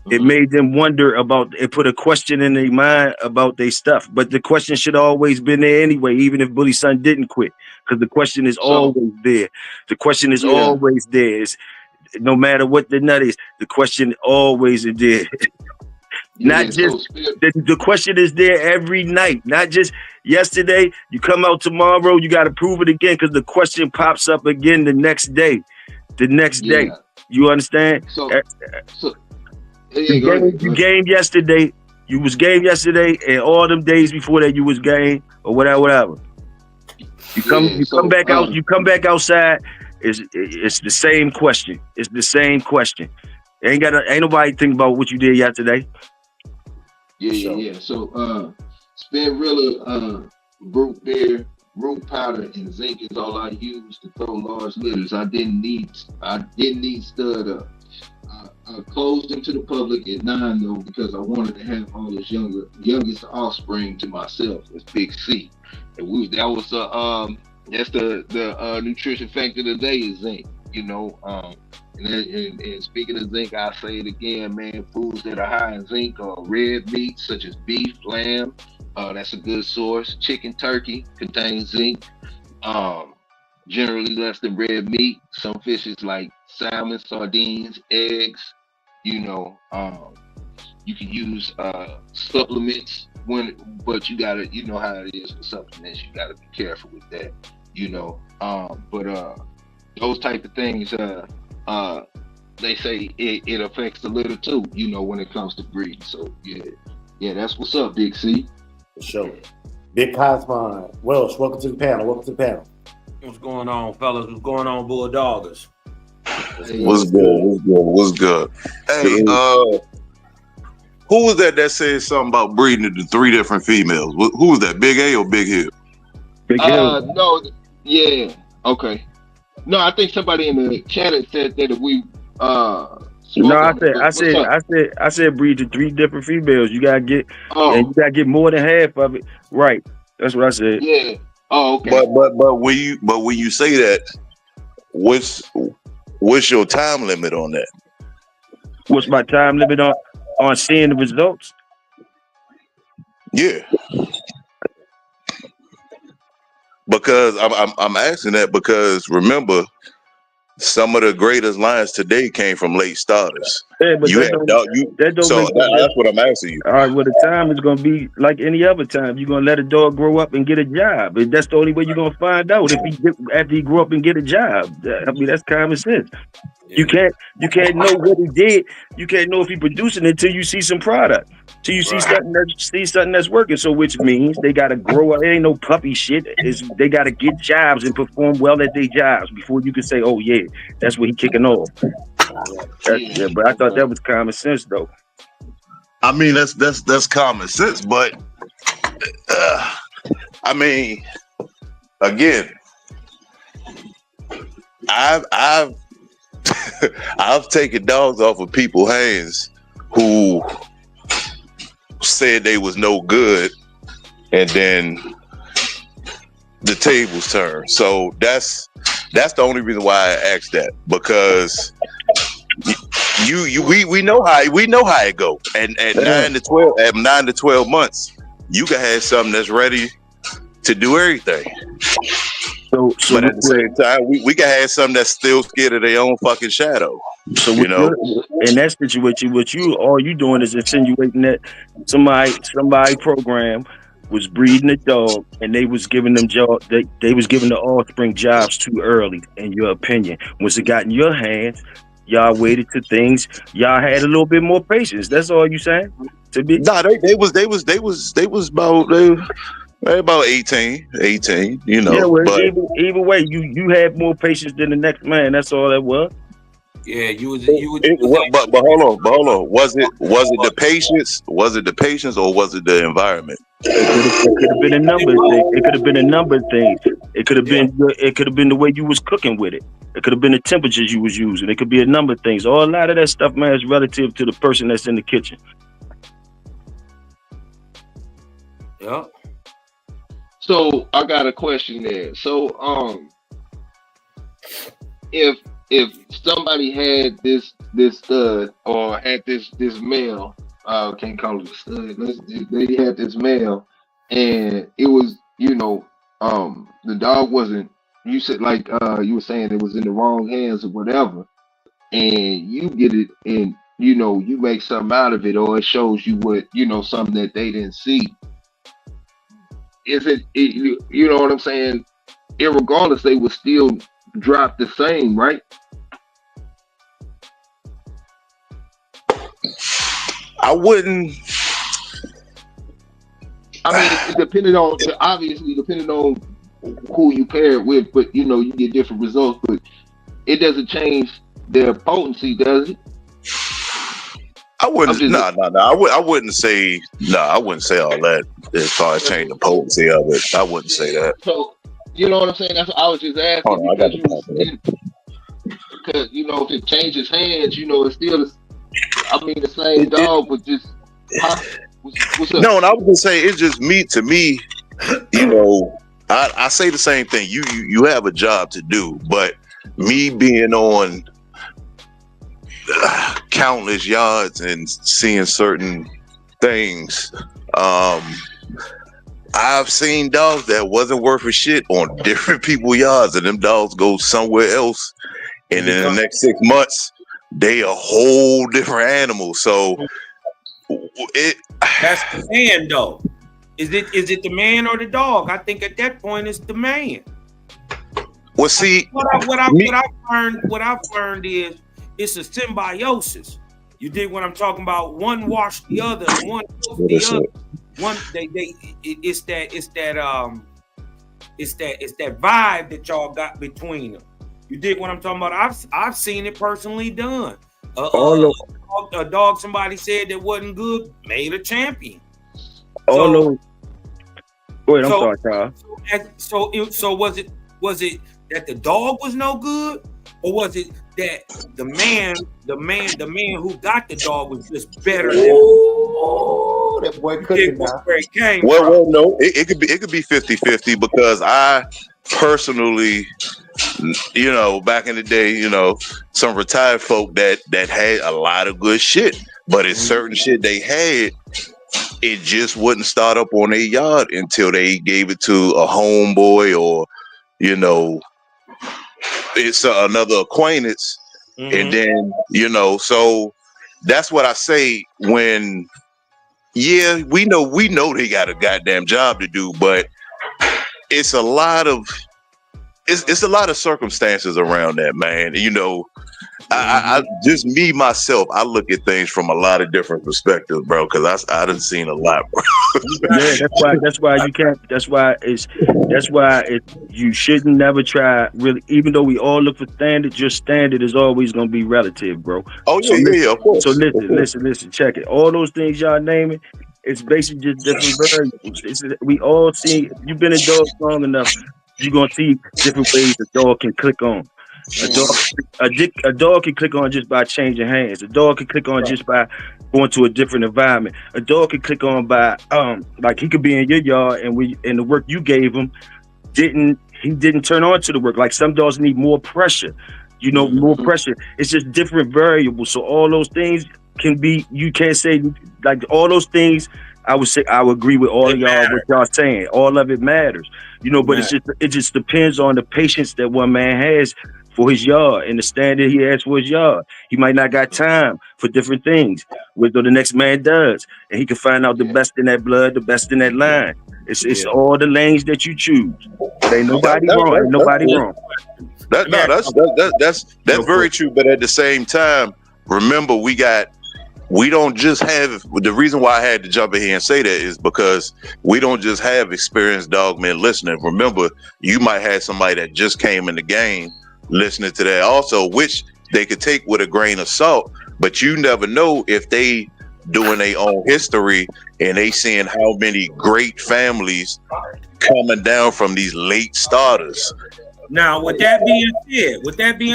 It made them wonder about, it put a question in their mind about their stuff. But the question should always been there anyway, even if Bully son didn't quit. Because the question is always there. The question is always there. It's, no matter what the nut is, the question always is there. Not just, the question is there every night. Not just yesterday, you come out tomorrow, you got to prove it again because the question pops up again the next day. The next day. You understand? You game yesterday. You was game yesterday, and all them days before that you was game or whatever. You come back out. You come back outside. It's the same question. It's the same question. Ain't nobody think about what you did yesterday. Yeah. So Spinrilla root beer, root powder, and zinc is all I use to throw large litters. I didn't need stud up. I closed them to the public at 9 though because I wanted to have all his youngest offspring to myself. It's Big C, and that's the nutrition factor today is zinc. And speaking of zinc, I say it again, man. Foods that are high in zinc are red meats such as beef, lamb. That's a good source. Chicken, turkey contains zinc. Generally less than red meat. Some fishes like salmon, sardines, eggs. You can use supplements but you gotta, you know how it is with supplements. You gotta be careful with that. But those type of things, they say it affects the litter too. When it comes to breeding. So yeah, that's what's up, Big C. For sure. Big Cosmon Welsh, welcome to the panel. What's going on, fellas? What's going on, Bulldoggers? What's good? Hey, who was that said something about breeding into 3 different females? Who was that? Big A or Big Hill? Big Hill. No, yeah, okay. No, I think somebody in the chat had said that we No, I said breed to 3 different females. You gotta get and you gotta get more than half of it. Right. That's what I said. Yeah. Oh, okay. But when you say that, what's your time limit on that? What's my time limit on seeing the results? Yeah. Because I'm asking that because remember, some of the greatest lines today came from late starters. Yeah, but that's what I'm asking you. All right, well, the time is going to be like any other time. You're going to let a dog grow up and get a job. And that's the only way you're going to find out after he grew up and get a job. I mean, that's common sense. Yeah. You can't know what he did. You can't know if he's producing it until you see some product. Till you see something that's working. So which means they got to grow up. It ain't no puppy shit. They got to get jobs and perform well at their jobs before you can say, oh yeah, that's what he kicking off. Yeah, but I thought that was common sense though. I mean, that's common sense, but I mean, again, I've taken dogs off of people's hands who said they was no good, and then the tables turned. So that's the only reason why I asked that, because we know how it go. And at 9 to 12 months, you can have something that's ready to do everything. So but at the same time, we can have something that's still scared of their own fucking shadow. So in that situation, all you doing is insinuating that somebody program was breeding a dog and they was giving them they was giving the offspring jobs too early. In your opinion, once it got in your hands, y'all waited to things. Y'all had a little bit more patience. That's all you saying? They was about 18, Yeah, well, but either way, you had more patience than the next man. That's all that was. Yeah, but hold on. Was it the patience? Was it the patience, or was it the environment? It could have been a number of things. It could have been a number of things. It could have been the way you was cooking with it. It could have been the temperatures you was using. It could be a number of things. A lot of that stuff, man, is relative to the person that's in the kitchen. Yeah. So I got a question there. So if somebody had this stud or had this male, can't call it a stud. They had this male, and it was the dog wasn't. You said you were saying it was in the wrong hands or whatever, and you get it and you make something out of it, or it shows you what something that they didn't see. Is it you know what I'm saying? Irregardless, they would still drop the same, right? I wouldn't. I mean, depending on who you pair it with, but you get different results. But it doesn't change their potency, does it? I wouldn't. No. I wouldn't say. No, I wouldn't say all that. as far as changing the potency of it. I wouldn't say that. So you know what I'm saying? That's what I was just asking. Hold on, I got the because if it changes hands, it's still the same dog, but just what's up? No, and I was gonna say it's just to me, I say the same thing. You have a job to do, but me being on countless yards and seeing certain things, I've seen dogs that wasn't worth a shit on different people's yards, and them dogs go somewhere else, and in the next 6 months, they a whole different animal. So that's the man, though. Is it the man or the dog? I think at that point it's the man. Well, see, what I've learned is it's a symbiosis. You dig what I'm talking about? One wash the other, and one kills the other. It's that vibe that y'all got between them. You dig what I'm talking about? I've seen it personally done. A dog somebody said that wasn't good made a champion. Wait, I'm sorry, Kyle. So was it that the dog was no good, or was it that the man who got the dog was just better than that boy cooking now. Well, no, it could be 50-50 because I personally, back in the day, some retired folk that had a lot of good shit, but it's certain shit they had, it just wouldn't start up on their yard until they gave it to a homeboy or, it's another acquaintance. And then, so that's what I say when, we know they got a goddamn job to do, but it's a lot of circumstances around that, man. I just me myself, I look at things from a lot of different perspectives, bro, because I done seen a lot, bro. Yeah, that's why you can't. That's why you shouldn't never try really. Even though we all look for standard, your standard is always gonna be relative, bro. Oh yeah, of course. So listen, check it. All those things y'all naming, it's basically just different variables. We all see. You've been a dog long enough, you're gonna see different ways a dog can click on. A dog can click on just by changing hands. A dog can click on just by going to a different environment. A dog can click on by like he could be in your yard and the work you gave him didn't turn on to the work. Like some dogs need more pressure, more pressure. It's just different variables. So all those things can be, you can't say like all those things. I would agree with all of y'all what y'all saying. All of it matters, but it just depends on the patience that one man has for his yard and the standard he has for his yard. He might not got time for different things, which the next man does, and he can find out the best in that blood, the best in that line. It's all the lanes that you choose. But ain't nobody wrong. That's very true. But at the same time, remember we don't just have, the reason why I had to jump in here and say that is because we don't just have experienced dogmen listening. Remember, you might have somebody that just came in the game listening to that also, which they could take with a grain of salt, but you never know if they doing their own history and they seeing how many great families coming down from these late starters. Now, with that being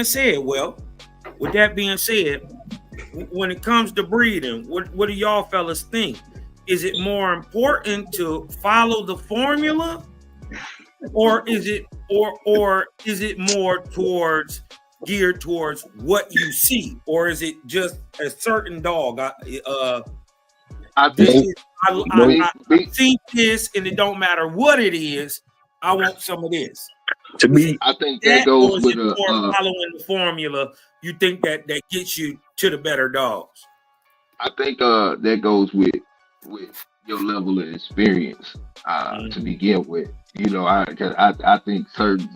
said, when it comes to breeding, what do y'all fellas think? Is it more important to follow the formula, or is it more geared towards what you see, or is it just a certain dog? I see this, and it don't matter what it is. I want some of this. To me, I think that goes with following the formula. You think that gets you to the better dogs? I think that goes with your level of experience to begin with. I think certain,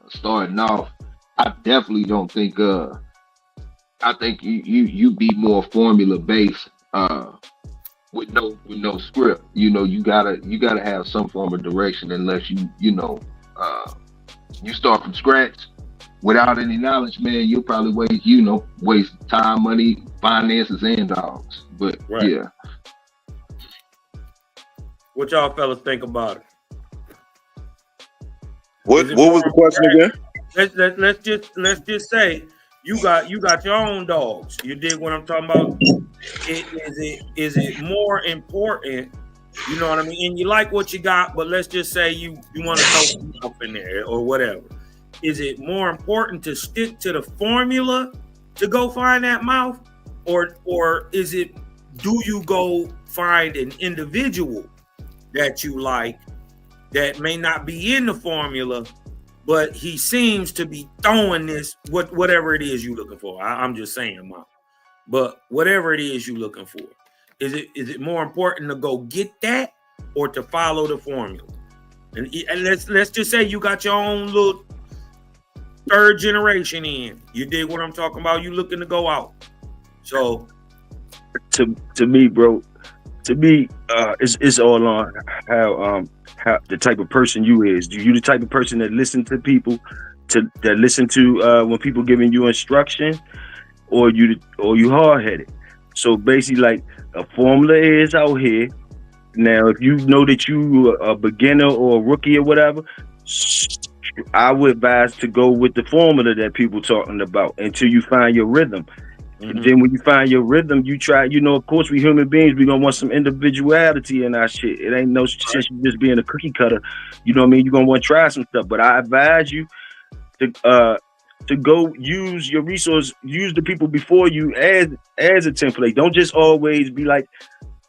starting off, I definitely don't think. I think you be more formula based with no script. You gotta have some form of direction, unless you start from scratch without any knowledge, man. You'll probably waste time, money, finances, and dogs. But yeah. What y'all fellas think about it? What was the question again? Let's just say you got your own dogs. You dig what I'm talking about? Is it more important? You know what I mean? And you like what you got, but let's just say you want to throw some stuff in there or whatever. Is it more important to stick to the formula to go find that mouth, or is it, do you go find an individual that you like that may not be in the formula, but he seems to be throwing this, whatever it is you're looking for. I'm just saying, Mom. But whatever it is you're looking for, is it more important to go get that or to follow the formula? And let's just say you got your own little third generation in. You dig what I'm talking about? You looking to go out. So to me, bro, it's all on how the type of person you is. Do you the type of person that listen to people, that listen to when people giving you instruction, or you hard headed? So basically, like, a formula is out here. Now, if you know that you a beginner or a rookie or whatever, I would advise to go with the formula that people talking about until you find your rhythm. And then when you find your rhythm, you try, of course, we human beings, we gonna want some individuality in our shit. It ain't no sense you just being a cookie cutter. You know what I mean? You're gonna want to try some stuff. But I advise you to go use your resource, use the people before you as a template. Don't just always be like,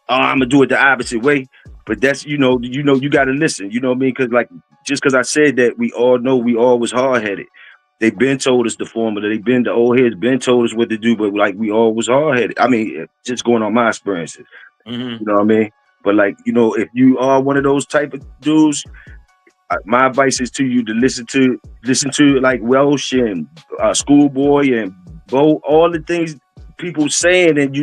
oh, I'm gonna do it the opposite way. But that's, you gotta listen. You know what I mean? Because just because I said that, we all know we all was hard headed. They've been told us the formula. The old heads been told us what to do, but we all was hard headed. I mean, just going on my experiences. You know what I mean? But if you are one of those type of dudes, my advice is to you to listen to like Welsh and Schoolboy and Bo, all the things people saying, and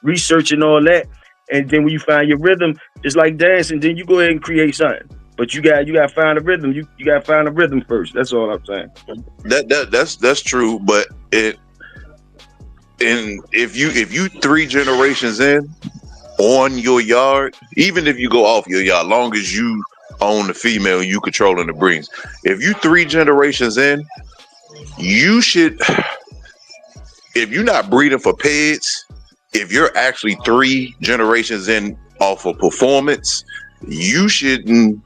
researching all that. And then when you find your rhythm, it's like dancing. Then you go ahead and create something. But you got to find a rhythm. You got to find a rhythm first. That's all I'm saying. That's true. But if you 3 generations in on your yard, even if you go off your yard, long as you own the female, you controlling the breeds. If you 3 generations in, you should. If you're not breeding for pets, if you're actually 3 generations in off of performance, you shouldn't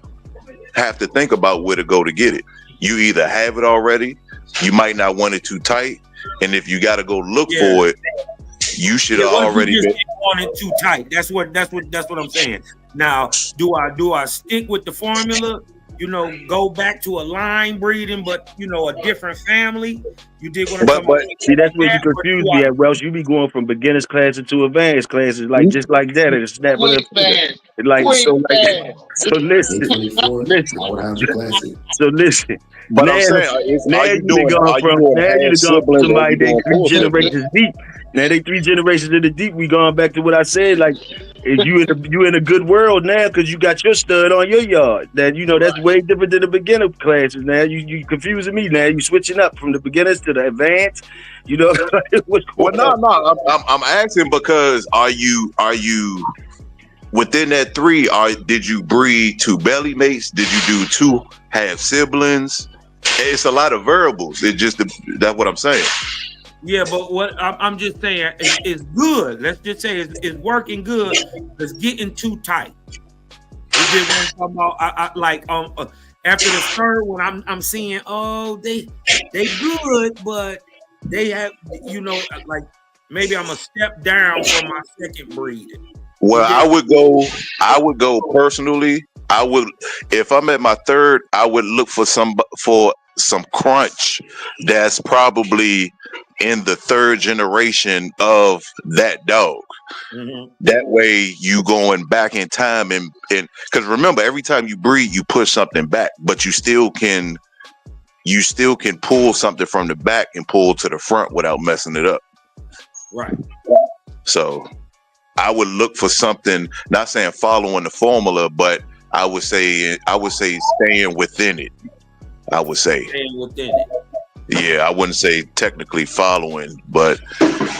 have to think about where to go to get it. You either have it already, you might not want it too tight, and if you got to go look for it, you should already want it too tight. That's what I'm saying. Now, do I stick with the formula? Go back to a line breeding, but a different family. You did what I'm talking about. See, that's where you confuse me at, Welsh. You be going from beginners classes to advanced classes, just like that. And snap with it. So listen. So listen. But now, I'm saying, now you gone from somebody they 3 generations deep. Now they 3 generations in the deep. We going back to what I said. Like, you in a good world now because you got your stud on your yard. That that's way different than the beginner classes. Now you confusing me. Now you switching up from the beginners to the advanced. What's going on? No. I'm asking because are you within that 3? Did you breed 2 belly mates? Did you do 2 half siblings? It's a lot of variables. That's what I'm saying. Yeah, but what I'm just saying is good. Let's just say it's working good. It's getting too tight. You get what I'm talking about? After the third one, I'm seeing, they good, but they have, maybe I'm a step down from my second breeding. Well, I would go personally. If I'm at my 3rd, I would look for some crunch that's probably in the 3rd generation of that dog. That way you going back in time and because remember, every time you breed, you push something back, but you still can pull something from the back and pull to the front without messing it up. Right. So I would look for something, not saying following the formula, but I would say staying within it. I would say staying within it. Yeah, I wouldn't say technically following, but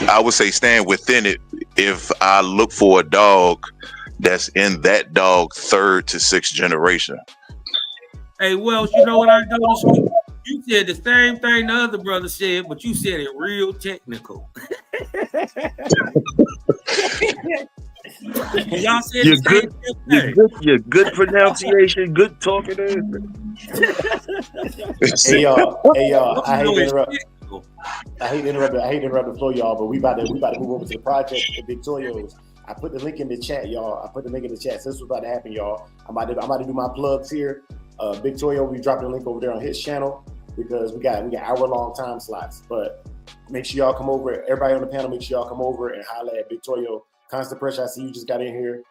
I would say staying within it. If I look for a dog that's in that dog 3rd to 6th generation. Hey, Welsh, you know what I noticed? You said the same thing the other brother said, but you said it real technical. Y'all said You're the good. same thing. You're good pronunciation. Good talking. Hey y'all. I hate to interrupt. Technical. I hate to interrupt the flow, y'all. But we about to move over to the project at Victorio's. I put the link in the chat, y'all. So this is about to happen, y'all. I'm about to do my plugs here. Victorio, we dropped the link over there on his channel because we got hour-long time slots. But make sure y'all come over. Everybody on the panel, make sure y'all come over and holler at Victorio. Constant Pressure, I see you just got in here.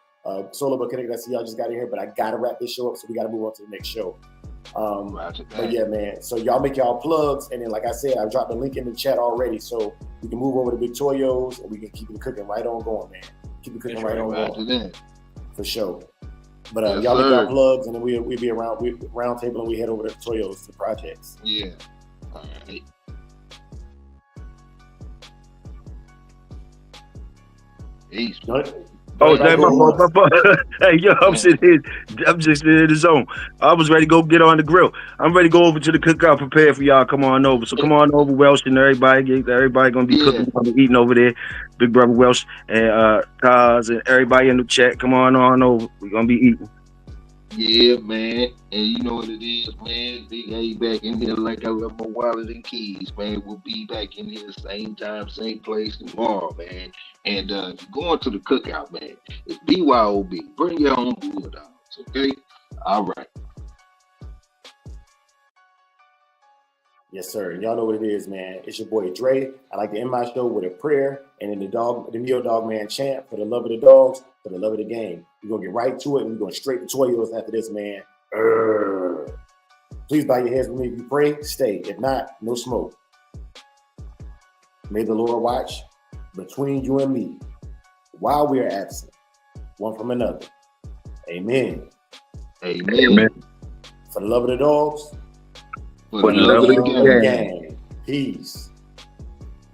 Solo but Connected, I see y'all just got in here. But I gotta wrap this show up, so we gotta move on to the next show. But yeah, man. So y'all make y'all plugs, and then like I said, I dropped the link in the chat already, so we can move over to Victorio's and we can keep it cooking right on going, man. Keep it cooking right on going. For sure. But y'all make y'all plugs, and then we'll be around round table, and we head over to Victorio's to the projects. Yeah. All right. Peace. Oh, damn, my fault. Hey, yo, I'm just in the zone. I was ready to go get on the grill. I'm ready to go over to the cookout, prepare for y'all. Come on over. So come on over, Welsh, and everybody gonna be cooking, eating over there. Big brother Welsh and Kaz and everybody in the chat. Come on over. We're gonna be eating. Yeah, man. And you know what it is, man. Big A back in here like I left my wallet and keys, man. We'll be back in here same time, same place tomorrow, man. And if you're going to the cookout, man, it's BYOB. Bring your own Bulldogs, okay? All right. Yes, sir. Y'all know what it is, man. It's your boy Dre. I like to end my show with a prayer and then the Neo Dogman chant for the love of the dogs, for the love of the game. We're gonna get right to it, and we're going straight to Toyos after this, man. Please bow your heads with me. If you pray, stay. If not, no smoke. May the Lord watch between you and me while we are absent, one from another. Amen. Amen. For the love of the dogs, for the love of the game. Peace.